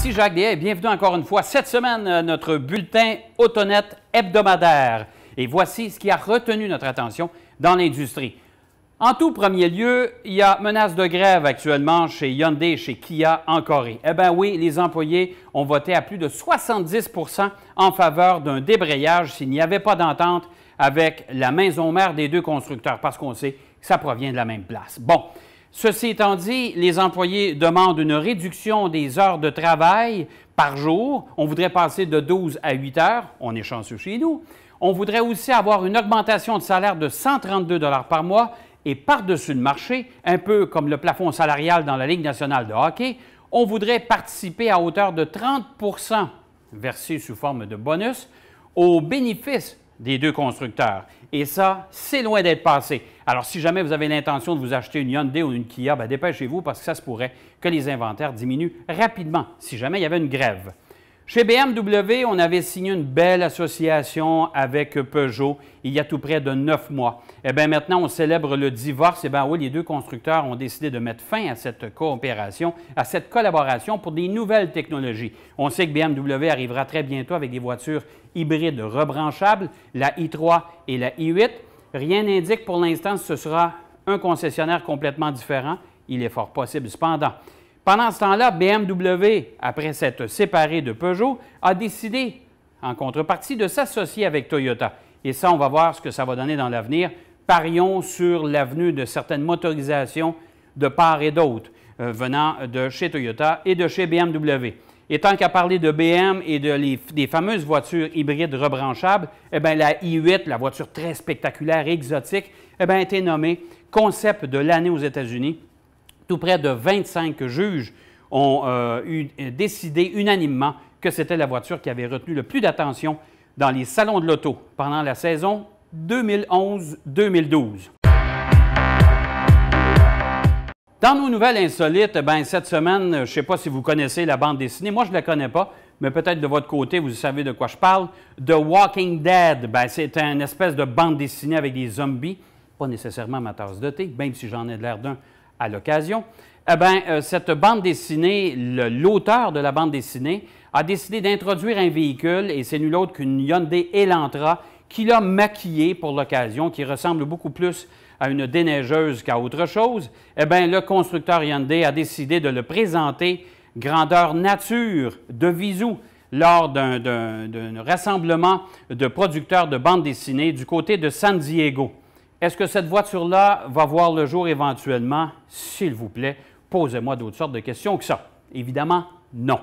Ici Jacques Deshaies et bienvenue encore une fois cette semaine à notre bulletin Autonet hebdomadaire. Et voici ce qui a retenu notre attention dans l'industrie. En tout premier lieu, il y a menace de grève actuellement chez Hyundai et chez Kia en Corée. Eh bien oui, les employés ont voté à plus de 70 % en faveur d'un débrayage s'il n'y avait pas d'entente avec la maison mère des deux constructeurs, parce qu'on sait que ça provient de la même place. Bon, ceci étant dit, les employés demandent une réduction des heures de travail par jour. On voudrait passer de 12 à 8 heures. On est chanceux chez nous. On voudrait aussi avoir une augmentation de salaire de 132 $ par mois et par-dessus le marché, un peu comme le plafond salarial dans la Ligue nationale de hockey, on voudrait participer à hauteur de 30 % versé sous forme de bonus aux bénéfices des deux constructeurs. Et ça, c'est loin d'être passé. Alors, si jamais vous avez l'intention de vous acheter une Hyundai ou une Kia, bien, dépêchez-vous parce que ça se pourrait que les inventaires diminuent rapidement si jamais il y avait une grève. Chez BMW, on avait signé une belle association avec Peugeot il y a tout près de 9 mois. Eh bien, maintenant, on célèbre le divorce. Eh bien, oui, les deux constructeurs ont décidé de mettre fin à cette coopération, à cette collaboration pour des nouvelles technologies. On sait que BMW arrivera très bientôt avec des voitures hybrides rebranchables, la i3 et la i8. Rien n'indique pour l'instant que ce sera un concessionnaire complètement différent. Il est fort possible cependant. Pendant ce temps-là, BMW, après s'être séparé de Peugeot, a décidé, en contrepartie, de s'associer avec Toyota. Et ça, on va voir ce que ça va donner dans l'avenir. Parions sur l'avenue de certaines motorisations de part et d'autre venant de chez Toyota et de chez BMW. Et tant qu'à parler de BM et des fameuses voitures hybrides rebranchables, eh bien, la i8, la voiture très spectaculaire et exotique, eh bien, a été nommée concept de l'année aux États-Unis. Tout près de 25 juges ont décidé unanimement que c'était la voiture qui avait retenu le plus d'attention dans les salons de l'auto pendant la saison 2011-2012. Dans nos nouvelles insolites, bien, cette semaine, je ne sais pas si vous connaissez la bande dessinée. Moi, je ne la connais pas, mais peut-être de votre côté, vous savez de quoi je parle. The Walking Dead, bien, c'est une espèce de bande dessinée avec des zombies. Pas nécessairement ma tasse de thé, même si j'en ai de l'air d'un à l'occasion. Eh bien, cette bande dessinée, l'auteur de la bande dessinée a décidé d'introduire un véhicule, et c'est nul autre qu'une Hyundai Elantra, qui l'a maquillé pour l'occasion, qui ressemble beaucoup plus à une déneigeuse qu'à autre chose. Eh bien, le constructeur Hyundai a décidé de le présenter grandeur nature de Visou lors d'un rassemblement de producteurs de bandes dessinées du côté de San Diego. Est-ce que cette voiture-là va voir le jour éventuellement? S'il vous plaît, posez-moi d'autres sortes de questions que ça. Évidemment, non.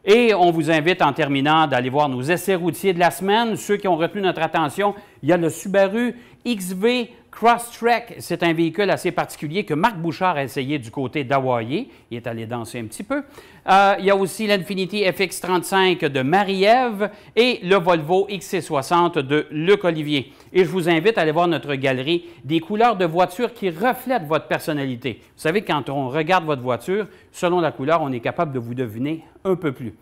Et on vous invite en terminant d'aller voir nos essais routiers de la semaine. Ceux qui ont retenu notre attention, il y a le Subaru XV Crosstrek. C'est un véhicule assez particulier que Marc Bouchard a essayé du côté d'Hawaii. Il est allé danser un petit peu. Il y a aussi l'Infiniti FX35 de Marie-Ève et le Volvo XC60 de Luc Olivier. Et je vous invite à aller voir notre galerie des couleurs de voitures qui reflètent votre personnalité. Vous savez, quand on regarde votre voiture, selon la couleur, on est capable de vous deviner un peu plus.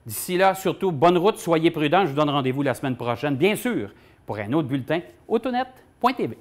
D'ici là, surtout, bonne route, soyez prudents. Je vous donne rendez-vous la semaine prochaine, bien sûr, pour un autre bulletin, autonet.tv.